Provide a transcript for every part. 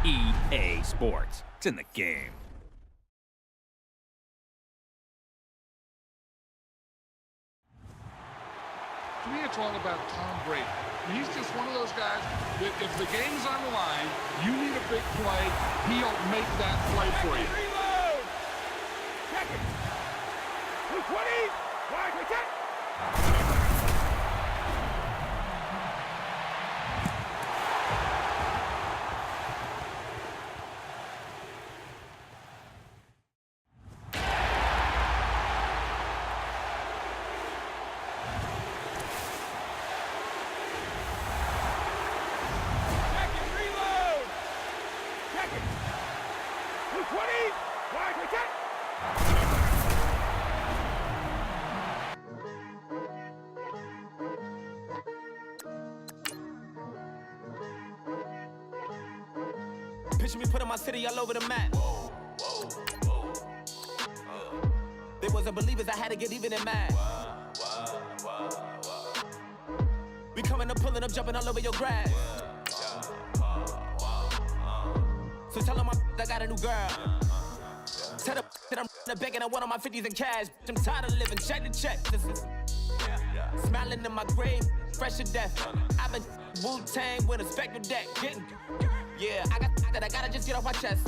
EA Sports. It's in the game. To me, it's all about Tom Brady. He's just one of those guys that if the game's on the line, you need a big play, he'll make that play for you. Reload! Check it! 220! Wide, check! Picture me putting my city all over the map. They wasn't believers, I had to get even and mad. We coming up, pulling up, jumping all over your grass. So tell them I got a new girl. Tell them that I'm in the bank and I want all my 50s in cash. I'm tired of living check to check. Smiling in my grave, fresh to death. I've been Wu-Tang with a spectral deck. Yeah, I gotta just get off my chest.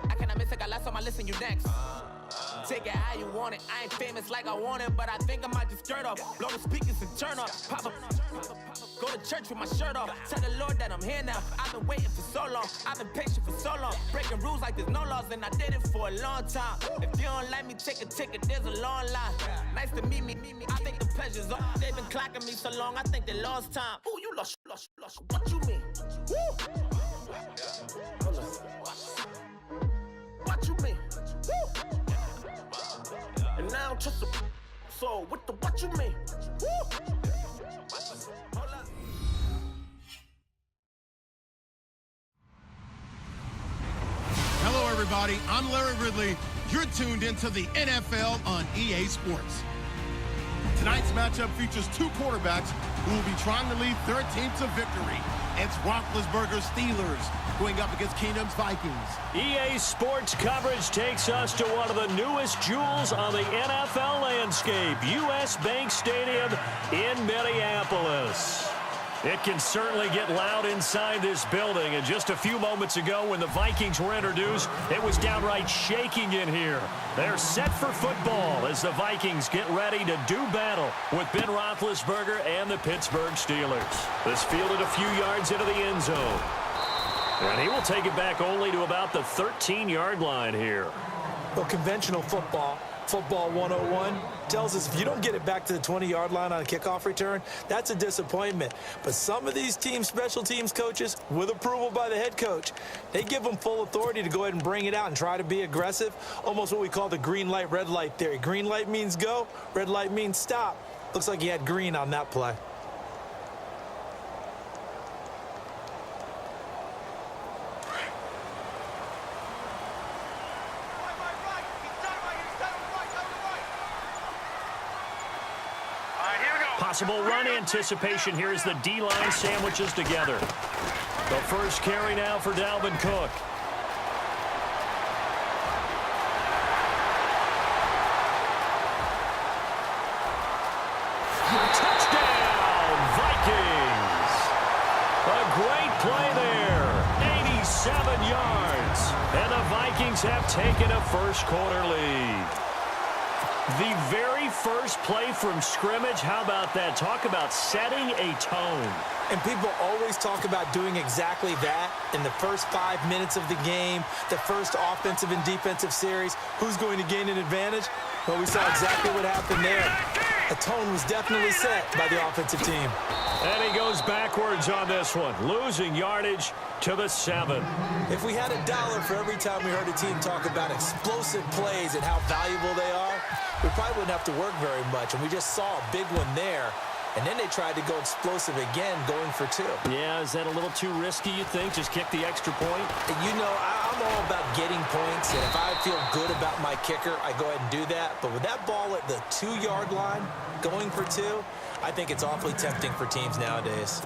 I cannot miss it, got last on my list and you next. Take it how you want it, I ain't famous like I want it, but I think I might just skirt off. Blow the speakers and turn up. Pop up. Go to church with my shirt off. Tell the Lord that I'm here now. I've been waiting for so long. I've been patient for so long. Breaking rules like there's no laws, and I did it for a long time. If you don't like me, take a ticket. There's a long line. Nice to meet me. I think the pleasure's up. They've been clocking me so long. I think they lost time. Ooh, you lost. What you mean? Woo! What you mean? Woo! And now I'm just a so what you mean? Woo! Hello, everybody. I'm Larry Ridley. You're tuned into the NFL on EA Sports. Tonight's matchup features two quarterbacks who will be trying to lead their team to victory. It's Roethlisberger's Steelers going up against Kingdom's Vikings. EA Sports coverage takes us to one of the newest jewels on the NFL landscape, US Bank Stadium in Minneapolis. It can certainly get loud inside this building, and just a few moments ago when the Vikings were introduced, it was downright shaking in here. They're set for football as the Vikings get ready to do battle with Ben Roethlisberger and the Pittsburgh Steelers. This fielded a few yards into the end zone, and he will take it back only to about the 13-yard line here. Well, conventional football 101, tells us if you don't get it back to the 20-yard line on a kickoff return, that's a disappointment. But some of these special teams coaches, with approval by the head coach, they give them full authority to go ahead and bring it out and try to be aggressive, almost what we call the green light, red light theory. Green light means go, red light means stop. Looks like he had green on that play. Possible run anticipation here as the D-line sandwiches together. The first carry now for Dalvin Cook. Touchdown, Vikings! A great play there. 87 yards. And the Vikings have taken a first-quarter lead. The very first play from scrimmage, how about that? Talk about setting a tone. And people always talk about doing exactly that in the first 5 minutes of the game, the first offensive and defensive series. Who's going to gain an advantage? Well, we saw exactly what happened there. A tone was definitely set by the offensive team. And he goes backwards on this one, losing yardage to the 7. If we had $1 for every time we heard a team talk about explosive plays and how valuable they are, we probably wouldn't have to work very much. And we just saw a big one there. And then they tried to go explosive again, going for 2. Yeah, is that a little too risky, you think? Just kick the extra point? You know, I'm all about getting points, and if I feel good about my kicker, I go ahead and do that. But with that ball at the 2-yard line, going for 2, I think it's awfully tempting for teams nowadays.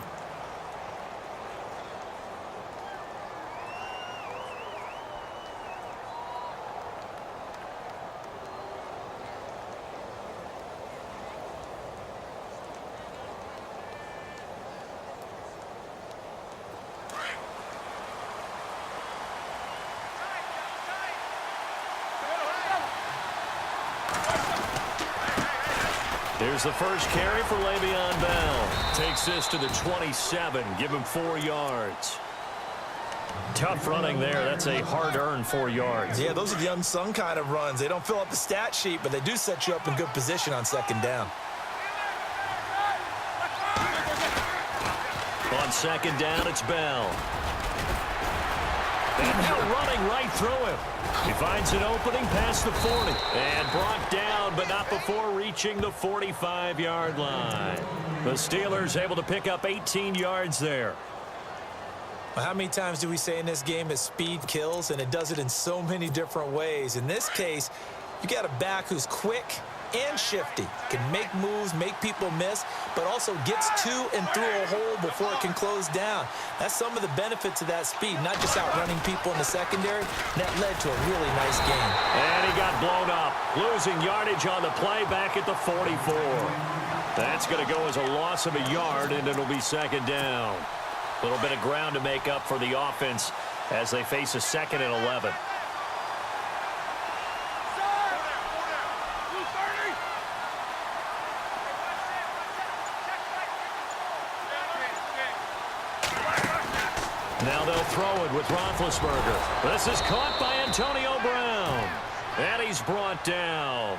Here's the first carry for Le'Veon Bell. Takes this to the 27. Give him 4 yards. Tough running there. That's a hard-earned 4 yards. Yeah, those are the unsung kind of runs. They don't fill up the stat sheet, but they do set you up in good position on second down. On second down, it's Bell. And now running right through him. He finds an opening past the 40. And brought down, but not before reaching the 45-yard line. The Steelers able to pick up 18 yards there. Well, how many times do we say in this game that speed kills, and it does it in so many different ways? In this case, you got a back who's quick and shifty, can make moves, make people miss, but also gets to and through a hole before it can close down. That's some of the benefits of that speed, not just outrunning people in the secondary. That led to a really nice game. And he got blown up, losing yardage on the play back at the 44. That's going to go as a loss of a yard, and it'll be second down. A little bit of ground to make up for the offense as they face a 2nd and 11. Now they'll throw it with Roethlisberger. This is caught by Antonio Brown. And he's brought down.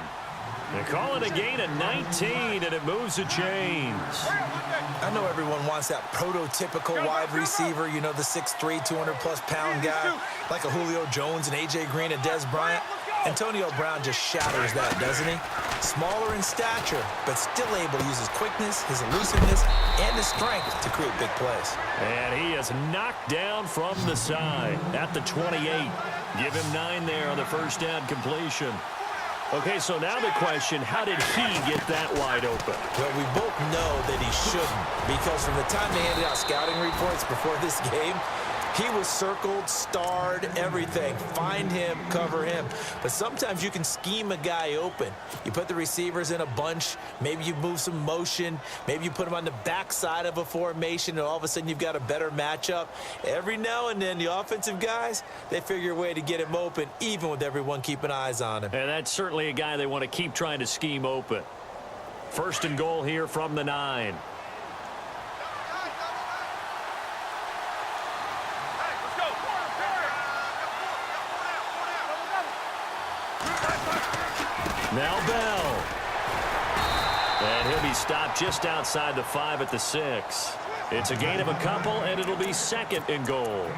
They call it a gain of 19, and it moves the chains. I know everyone wants that prototypical wide receiver, you know, the 6'3", 200-plus pound guy, like a Julio Jones and A.J. Green and Dez Bryant. Antonio Brown just shatters that, doesn't he? Smaller in stature, but still able to use his quickness, his elusiveness, and his strength to create big plays. And he is knocked down from the side at the 28. Give him 9 there on the first down completion. Okay, so now the question, how did he get that wide open? Well, we both know that he shouldn't, because from the time they handed out scouting reports before this game, he was circled, starred, everything. Find him, cover him. But sometimes you can scheme a guy open. You put the receivers in a bunch. Maybe you move some motion. Maybe you put them on the backside of a formation, and all of a sudden you've got a better matchup. Every now and then, the offensive guys, they figure a way to get him open, even with everyone keeping eyes on him. And that's certainly a guy they want to keep trying to scheme open. First and goal here from the 9. Now Bell. And he'll be stopped just outside the 5 at the 6. It's a gain of a couple, and it'll be 2nd and goal.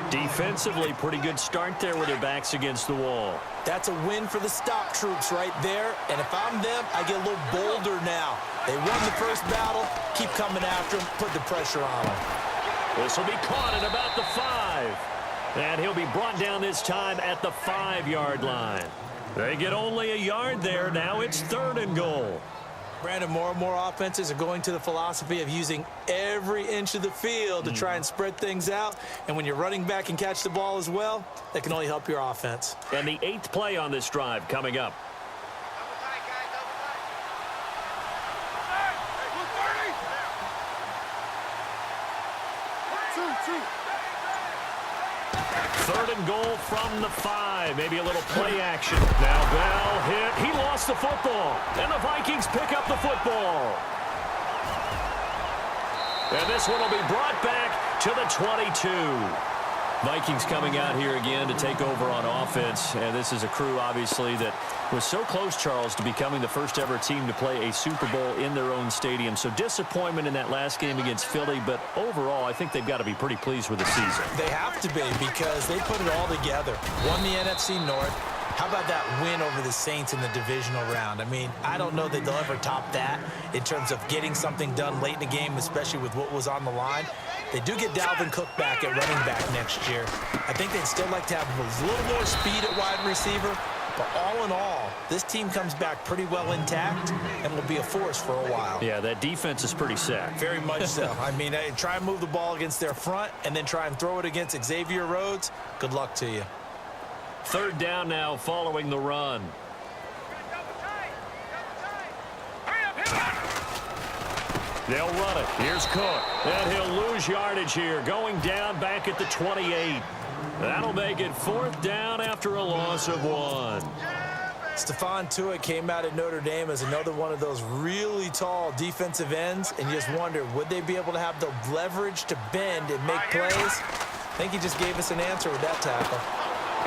Defensively, pretty good start there with their backs against the wall. That's a win for the stop troops right there. And if I'm them, I get a little bolder now. They won the first battle. Keep coming after them. Put the pressure on them. This will be caught at about the 5. And he'll be brought down this time at the 5-yard line. They get only a yard there. Now it's 3rd and goal. Brandon, more and more offenses are going to the philosophy of using every inch of the field to try and spread things out. And when you're running back and catch the ball as well, that can only help your offense. And the 8th play on this drive coming up. Third and goal from the 5. Maybe a little play action. Now Bell hit. He lost the football. And the Vikings pick up the football. And this one will be brought back to the 22. Vikings coming out here again to take over on offense. And this is a crew, obviously, that was so close, Charles, to becoming the first ever team to play a Super Bowl in their own stadium. So disappointment in that last game against Philly, but overall, I think they've got to be pretty pleased with the season. They have to be, because they put it all together. Won the NFC North. How about that win over the Saints in the divisional round? I mean, I don't know that they'll ever top that in terms of getting something done late in the game, especially with what was on the line. They do get Dalvin Cook back at running back next year. I think they'd still like to have a little more speed at wide receiver. But all in all, this team comes back pretty well intact and will be a force for a while. Yeah, that defense is pretty set. Very much so. I mean, try and move the ball against their front and then try and throw it against Xavier Rhodes. Good luck to you. 3rd down now following the run. They'll run it. Here's Cook. And he'll lose yardage here, going down back at the 28. That'll make it 4th down after a loss of 1. Stephon Tuitt came out of Notre Dame as another one of those really tall defensive ends, and you just wonder, would they be able to have the leverage to bend and make plays? I think he just gave us an answer with that tackle.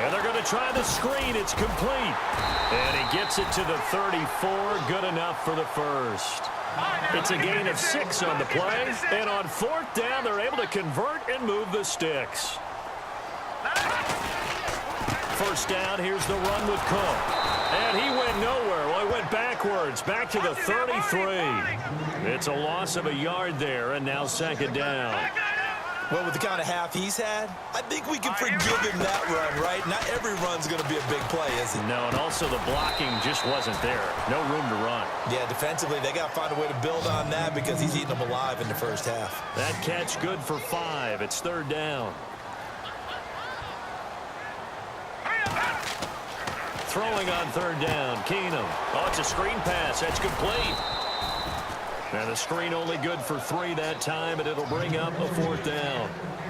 And they're going to try the screen. It's complete. And he gets it to the 34. Good enough for the first. It's a gain of 6 on the play. And on 4th down, they're able to convert and move the sticks. First down, here's the run with Cook. And he went nowhere. Well, he went backwards, back to the 33. It's a loss of a yard there, and now 2nd down. Well, with the kind of half he's had, I think we can forgive him that run, right? Not every run's going to be a big play, is it? No, and also the blocking just wasn't there. No room to run. Yeah, defensively, they got to find a way to build on that because he's eating them alive in the first half. That catch good for 5. It's 3rd down. Throwing on 3rd down, Keenum. Oh, it's a screen pass. That's complete. And the screen only good for 3 that time, and it'll bring up a 4th down.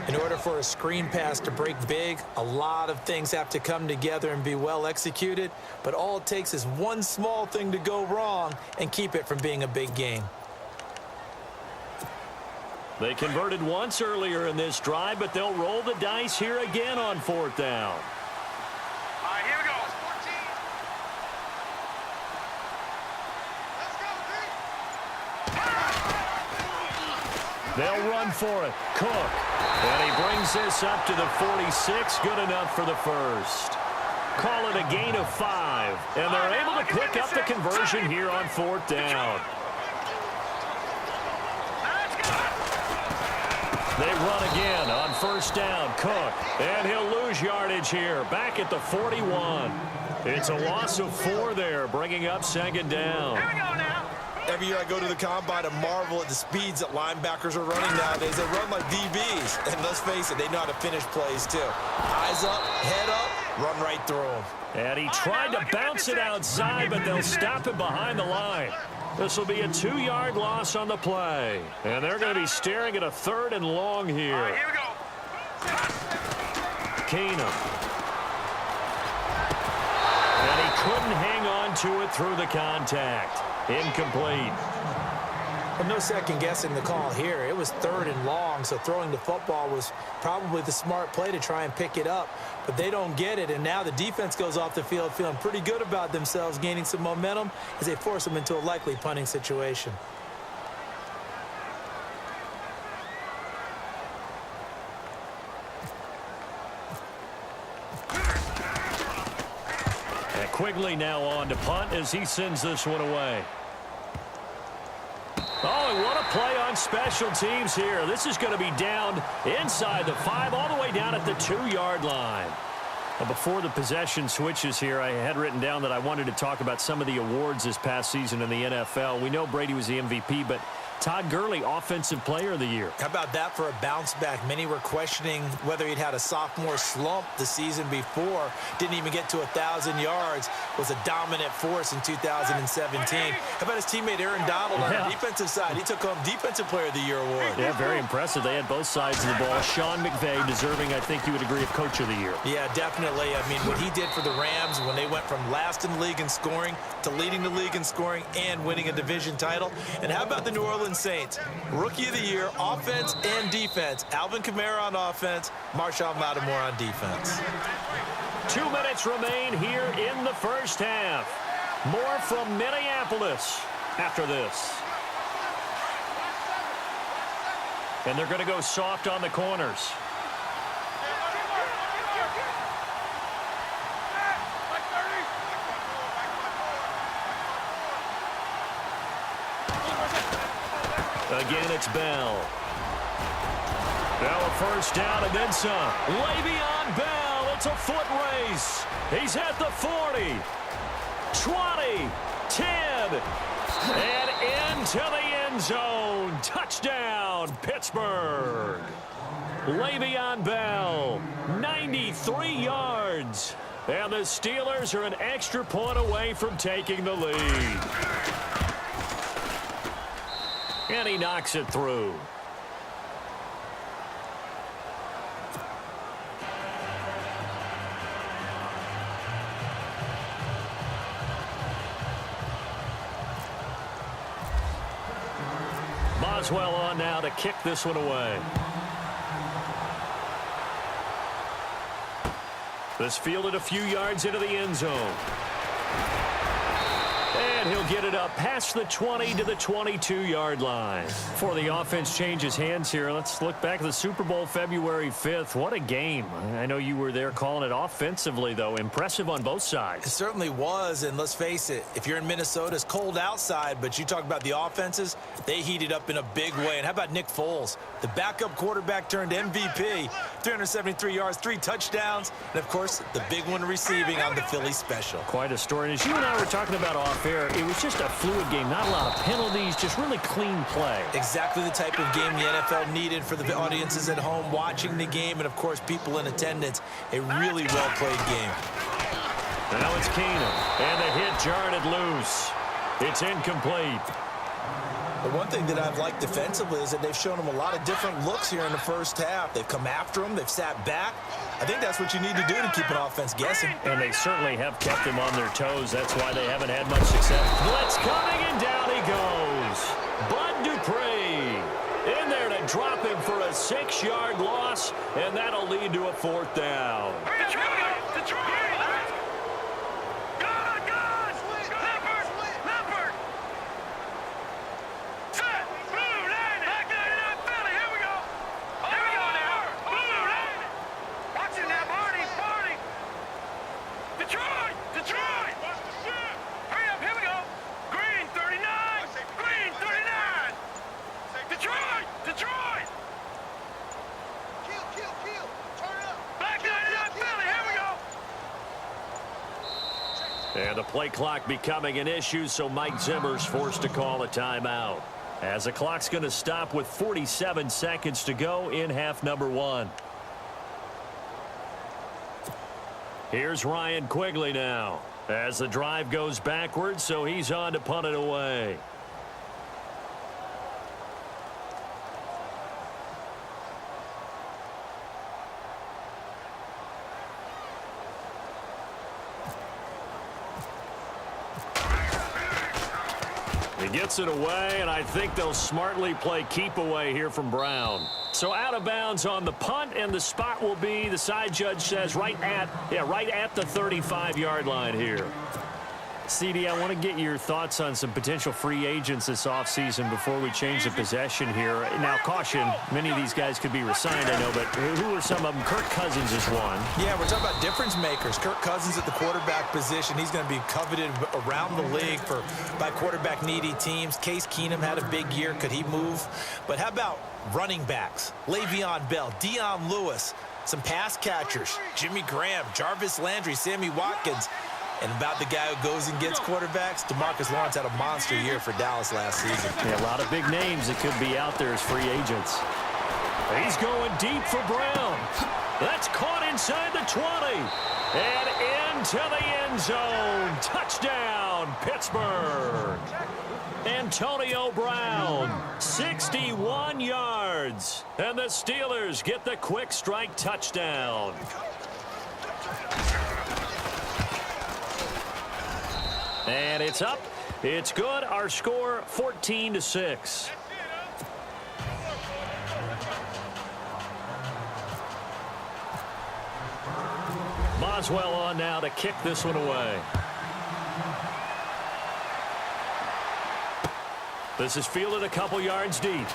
In order for a screen pass to break big, a lot of things have to come together and be well executed, but all it takes is one small thing to go wrong and keep it from being a big game. They converted once earlier in this drive, but they'll roll the dice here again on 4th down. All right, here we go. They'll run for it. Cook. And he brings this up to the 46. Good enough for the first. Call it a gain of 5. And they're able to pick up the conversion here on 4th down. They run again on 1st down. Cook. And he'll lose yardage here. Back at the 41. It's a loss of 4 there, bringing up 2nd down. Here we go now. Every year I go to the combine and marvel at the speeds that linebackers are running nowadays. They run like DBs. And let's face it, they know how to finish plays too. Eyes up, head up, run right through them. And he tried to bounce it outside, but they'll stop him behind the line. This will be a 2-yard loss on the play. And they're going to be staring at a 3rd and long here. All right, here we go. Keenum. And he couldn't hang on to it through the contact. Incomplete. Well, no second guessing the call here. It was 3rd and long, so throwing the football was probably the smart play to try and pick it up. But they don't get it, and now the defense goes off the field feeling pretty good about themselves, gaining some momentum as they force them into a likely punting situation. Quigley now on to punt as he sends this one away. Oh, and what a play on special teams here. This is going to be down inside the 5, all the way down at the 2-yard line. Now, before the possession switches here, I had written down that I wanted to talk about some of the awards this past season in the NFL. We know Brady was the MVP, but Todd Gurley, Offensive Player of the Year. How about that for a bounce back? Many were questioning whether he'd had a sophomore slump the season before. Didn't even get to 1,000 yards. Was a dominant force in 2017. How about his teammate Aaron Donald on the defensive side? He took home Defensive Player of the Year award. Yeah, very impressive. They had both sides of the ball. Sean McVay deserving, I think you would agree, of Coach of the Year. Yeah, definitely. I mean, what he did for the Rams when they went from last in the league in scoring to leading the league in scoring and winning a division title. And how about the New Orleans Saints? Rookie of the Year, offense and defense. Alvin Kamara on offense, Marshawn Lattimore on defense. 2 minutes remain here in the first half. More from Minneapolis after this. And they're going to go soft on the corners. Again, it's Bell. Now a first down and then some. Le'Veon Bell, it's a foot race. He's at the 40, 20, 10, and into the end zone. Touchdown, Pittsburgh. Le'Veon Bell, 93 yards. And the Steelers are an extra point away from taking the lead. And he knocks it through. Boswell on now to kick this one away. This fielded a few yards into the end zone. And he'll get it up past the 20 to the 22-yard line. Before the offense changes hands here, let's look back at the Super Bowl February 5th. What a game. I know you were there calling it offensively, though. Impressive on both sides. It certainly was, and let's face it, if you're in Minnesota, it's cold outside, but you talk about the offenses, they heated up in a big way. And how about Nick Foles? The backup quarterback turned MVP, 373 yards, 3 touchdowns, and, of course, the big one receiving on the Philly special. Quite a story. And as you and I were talking about off air, it was just a fluid game. Not a lot of penalties, just really clean play. Exactly the type of game the NFL needed for the audiences at home watching the game and, of course, people in attendance. A really well-played game. Now it's Keenum, and the hit jarred it loose. It's incomplete. The one thing that I've liked defensively is that they've shown him a lot of different looks here in the first half. They've come after him. They've sat back. I think that's what you need to do to keep an offense guessing. And they certainly have kept him on their toes. That's why they haven't had much success. Blitz coming, and down he goes. Bud Dupree in there to drop him for a 6-yard loss, and that'll lead to a 4th down. And the play clock becoming an issue, so Mike Zimmer's forced to call a timeout. As the clock's going to stop with 47 seconds to go in half number 1. Here's Ryan Quigley now as the drive goes backwards, so he's on to punt it away. He gets it away, and I think they'll smartly play keep away here from Brown. So out of bounds on the punt, and the spot will be, the side judge says, right at the 35-yard line here. CD, I want to get your thoughts on some potential free agents this offseason before we change the possession here. Now, caution, many of these guys could be resigned, I know, but who are some of them? Kirk Cousins is one. Yeah, we're talking about difference makers. Kirk Cousins at the quarterback position. He's going to be coveted around the league by quarterback-needy teams. Case Keenum had a big year. Could he move? But how about running backs? Le'Veon Bell, Dion Lewis, some pass catchers, Jimmy Graham, Jarvis Landry, Sammy Watkins. And about the guy who goes and gets quarterbacks, DeMarcus Lawrence had a monster year for Dallas last season. Yeah, a lot of big names that could be out there as free agents. He's going deep for Brown. That's caught inside the 20. And into the end zone. Touchdown, Pittsburgh. Antonio Brown, 61 yards. And the Steelers get the quick strike touchdown. And it's up. It's good. Our score 14-6. Boswell on now to kick this one away. This is fielded a couple yards deep.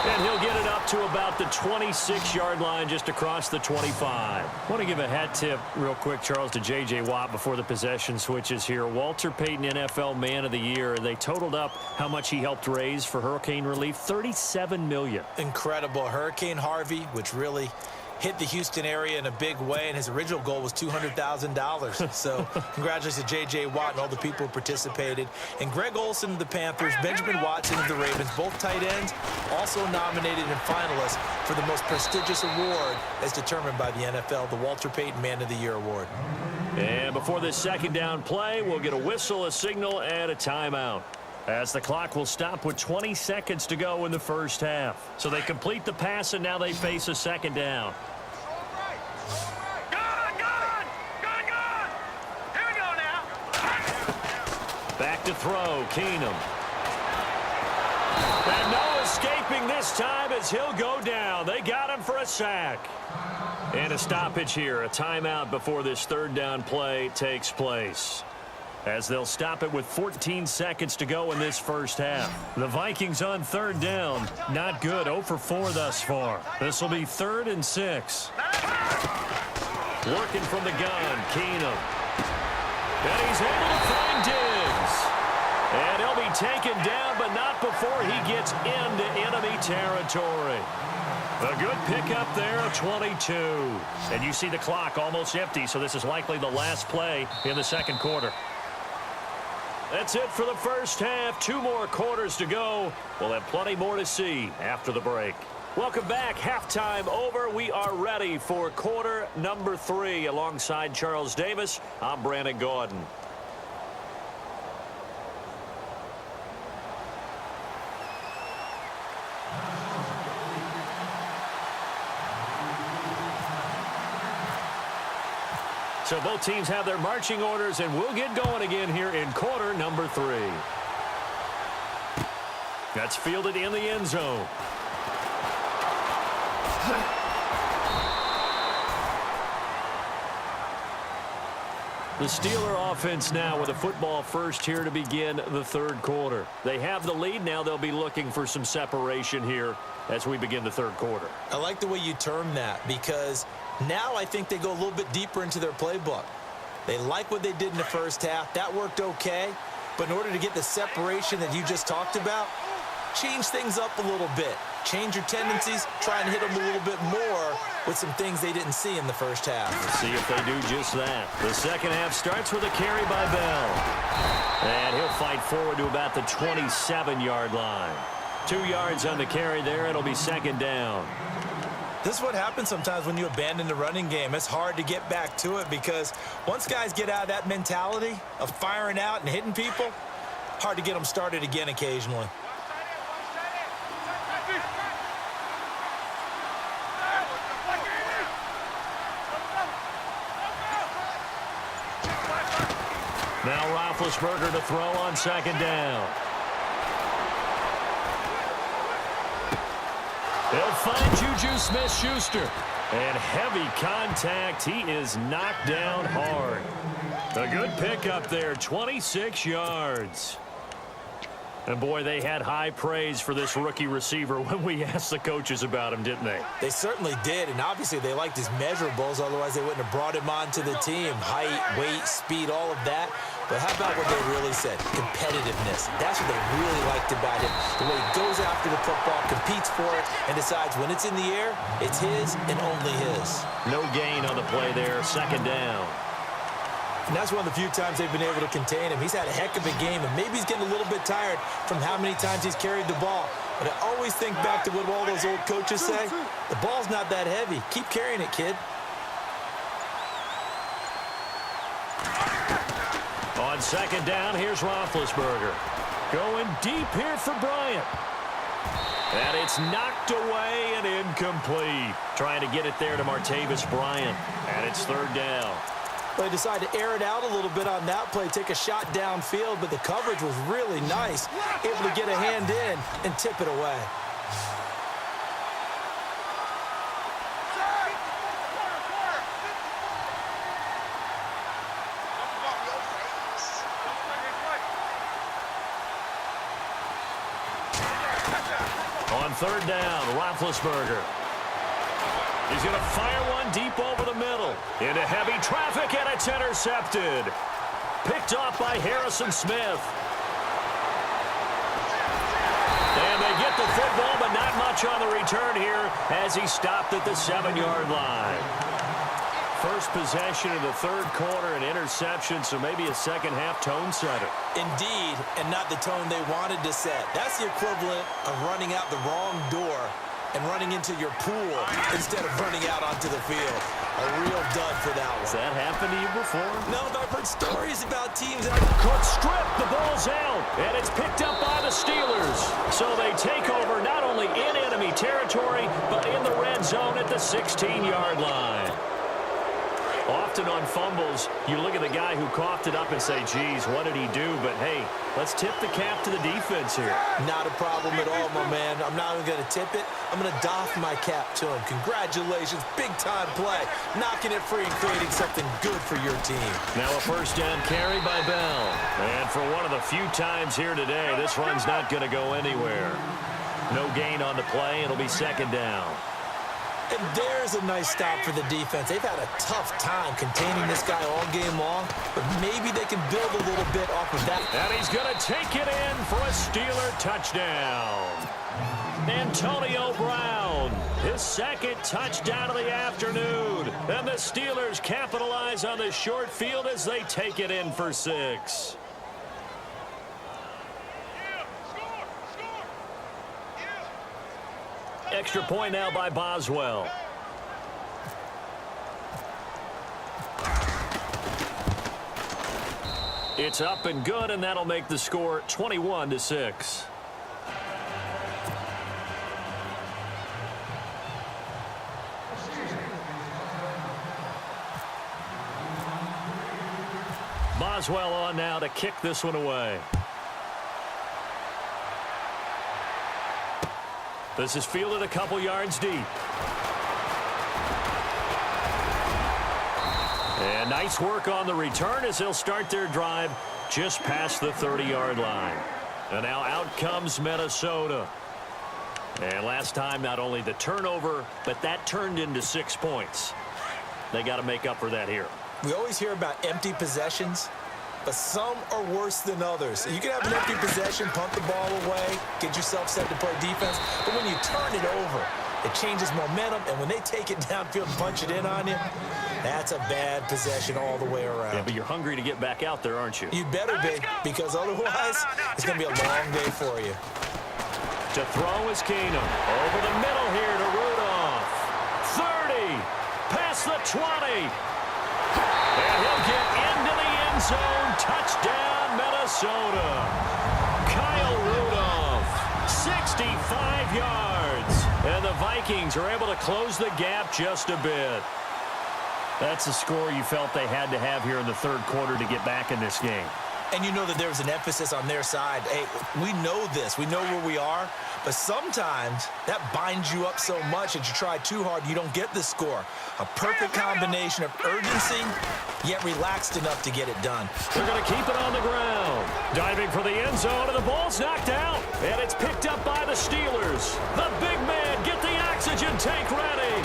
And he'll get it up to about the 26-yard line, just across the 25. I want to give a hat tip real quick, Charles, to J.J. Watt before the possession switches here. Walter Payton NFL Man of the Year. They totaled up how much he helped raise for hurricane relief, $37 million. Incredible. Hurricane Harvey, which really hit the Houston area in a big way, and his original goal was $200,000. So congratulations to J.J. Watt and all the people who participated. And Greg Olsen of the Panthers, Benjamin Watson of the Ravens, both tight ends, also nominated and finalists for the most prestigious award as determined by the NFL, the Walter Payton Man of the Year Award. And before this second down play, we'll get a whistle, a signal, and a timeout, as the clock will stop with 20 seconds to go in the first half. So they complete the pass, and now they face a second down. Back to throw, Keenum. And no escaping this time as he'll go down. They got him for a sack. And a stoppage here, a timeout before this third down play takes place, as they'll stop it with 14 seconds to go in this first half. The Vikings on third down. Not good. 0 for 4 thus far. This will be 3rd and 6. Working from the gun, Keenum. And he's able to find Diggs. And he'll be taken down, but not before he gets into enemy territory. A good pickup there of 22. And you see the clock almost empty, so this is likely the last play in the second quarter. That's it for the first half. 2 more quarters to go. We'll have plenty more to see after the break. Welcome back. Halftime over. We are ready for quarter number 3. Alongside Charles Davis, I'm Brandon Gordon. So both teams have their marching orders, and we'll get going again here in quarter number 3. That's fielded in the end zone. The Steeler offense now with a football first here to begin the third quarter. They have the lead. Now they'll be looking for some separation here as we begin the third quarter. I like the way you term that, because now I think they go a little bit deeper into their playbook. They like what they did in the first half. That worked okay. But in order to get the separation that you just talked about, change things up a little bit. Change your tendencies. Try and hit them a little bit more with some things they didn't see in the first half. Let's see if they do just that. The second half starts with a carry by Bell. And he'll fight forward to about the 27-yard line. 2 yards on the carry there. It'll be second down. This is what happens sometimes when you abandon the running game. It's hard to get back to it because once guys get out of that mentality of firing out and hitting people, hard to get them started again occasionally. Now Roethlisberger to throw on second down. They'll find Juju Smith-Schuster. And heavy contact. He is knocked down hard. A good pickup there, 26 yards. And, boy, they had high praise for this rookie receiver when we asked the coaches about him, didn't they? They certainly did, and obviously they liked his measurables. Otherwise, they wouldn't have brought him onto the team. Height, weight, speed, all of that. But how about what they really said? Competitiveness. That's what they really liked about him. The way he goes after the football, competes for it, and decides when it's in the air, it's his and only his. No gain on the play there. Second down. And that's one of the few times they've been able to contain him. He's had a heck of a game, and maybe he's getting a little bit tired from how many times he's carried the ball. But I always think back to what all those old coaches say. The ball's not that heavy. Keep carrying it, kid. On second down, here's Roethlisberger. Going deep here for Bryant. And it's knocked away and incomplete. Trying to get it there to Martavis Bryant. And it's third down. They decided to air it out a little bit on that play, take a shot downfield, but the coverage was really nice. Able to get a hand in and tip it away. On third down, Roethlisberger. He's going to fire one deep over the middle. Into heavy traffic, and it's intercepted. Picked off by Harrison Smith. And they get the football, but not much on the return here as he stopped at the 7-yard line. First possession of the third quarter, an interception, so maybe a second-half tone setter. Indeed, and not the tone they wanted to set. That's the equivalent of running out the wrong door and running into your pool instead of running out onto the field. A real dud for that one. Has that happened to you before? No, but I've heard stories about teams that Caught strip, the ball's out, and it's picked up by the Steelers. So they take over not only in enemy territory, but in the red zone at the 16-yard line. Often on fumbles, you look at the guy who coughed it up and say, geez, what did he do? But, hey, let's tip the cap to the defense here. Not a problem at all, my man. I'm not even going to tip it. I'm going to doff my cap to him. Congratulations. Big-time play. Knocking it free and creating something good for your team. Now a first down carry by Bell. And for one of the few times here today, this run's not going to go anywhere. No gain on the play. It'll be second down. And there's a nice stop for the defense. They've had a tough time containing this guy all game long, but maybe they can build a little bit off of that. And he's going to take it in for a Steeler touchdown. Antonio Brown, his second touchdown of the afternoon. And the Steelers capitalize on the short field as they take it in for 6. Extra point now by Boswell. It's up and good, and that'll make the score 21-6. Boswell on now to kick this one away. This is fielded a couple yards deep. And nice work on the return as they'll start their drive just past the 30-yard line. And now out comes Minnesota. And last time, not only the turnover, but that turned into 6 points. They got to make up for that here. We always hear about empty possessions, but some are worse than others. You can have an empty possession, punt the ball away, get yourself set to play defense, but when you turn it over, it changes momentum, and when they take it downfield and punch it in on you, that's a bad possession all the way around. Yeah, but you're hungry to get back out there, aren't you? You better be, because otherwise, it's going to be a long day for you. To throw is Keenum. Over the middle here to Rudolph. 30, past the 20. And he'll get into the end zone. Touchdown, Minnesota. Kyle Rudolph, 65 yards. And the Vikings are able to close the gap just a bit. That's a score you felt they had to have here in the third quarter to get back in this game. And you know that there's an emphasis on their side. Hey, we know this. We know where we are. But sometimes that binds you up so much that you try too hard, you don't get the score. A perfect combination of urgency, yet relaxed enough to get it done. They're going to keep it on the ground. Diving for the end zone, and the ball's knocked out. And it's picked up by the Steelers. The big man, get the oxygen tank ready.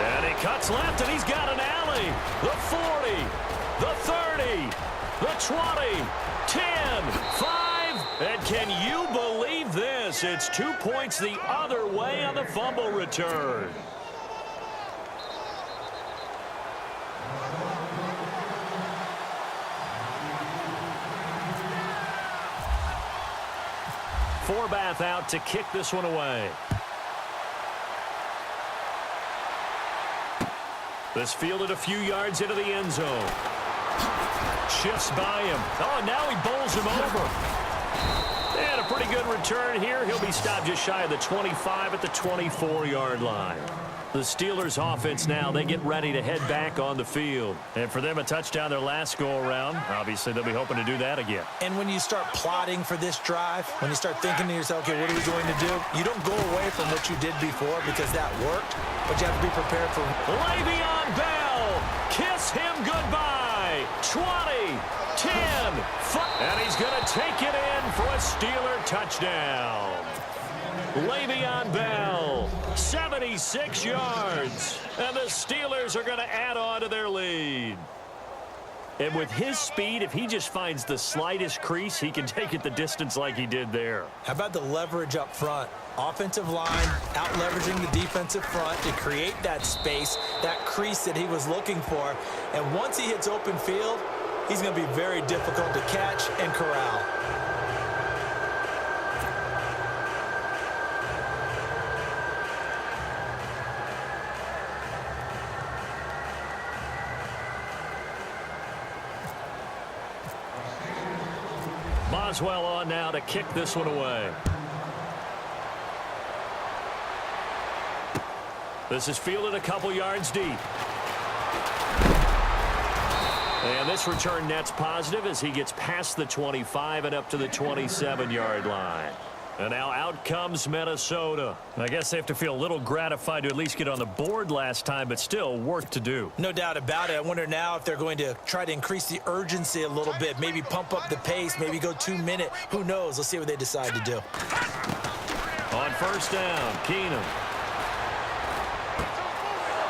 And he cuts left, and he's got an alley. The 40, the 30, the 20, 10, 5, and can you believe this? It's 2 points the other way on the fumble return. Forbath out to kick this one away. This fielded a few yards into the end zone. Shifts by him. Oh, now he bowls him over. And a pretty good return here. He'll be stopped just shy of the 25 at the 24-yard line. The Steelers offense now, they get ready to head back on the field. And for them, a touchdown their last go-around. Obviously, they'll be hoping to do that again. And when you start plotting for this drive, when you start thinking to yourself, okay, what are we going to do? You don't go away from what you did before because that worked, but you have to be prepared for Le'Veon Bell, kiss him goodbye. 20, 10, 5. And he's going to take it in for a Steeler touchdown. Le'Veon Bell, 76 yards. And the Steelers are going to add on to their lead. And with his speed, if he just finds the slightest crease, he can take it the distance like he did there. How about the leverage up front? Offensive line out leveraging the defensive front to create that space, that crease that he was looking for. And once he hits open field, he's going to be very difficult to catch and corral. Boswell on now to kick this one away. This is fielded a couple yards deep. And this return net's positive as he gets past the 25 and up to the 27-yard line. And now out comes Minnesota. I guess they have to feel a little gratified to at least get on the board last time, but still work to do. No doubt about it. I wonder now if they're going to try to increase the urgency a little bit, maybe pump up the pace, maybe go 2-minute. Who knows? Let's see what they decide to do. On first down, Keenum.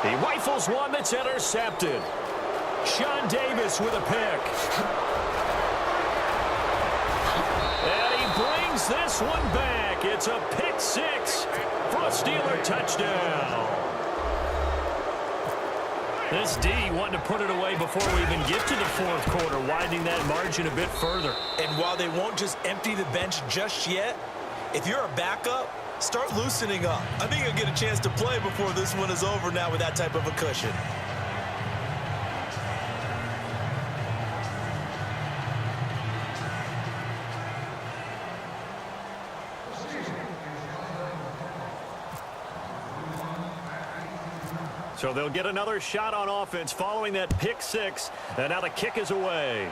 He rifles one that's intercepted. Sean Davis with a pick. And he brings this one back. It's a pick six for a Steeler touchdown. This D wanting to put it away before we even get to the fourth quarter, widening that margin a bit further. And while they won't just empty the bench just yet, if you're a backup, start loosening up. I think you'll get a chance to play before this one is over now with that type of a cushion. So they'll get another shot on offense following that pick six, and now the kick is away.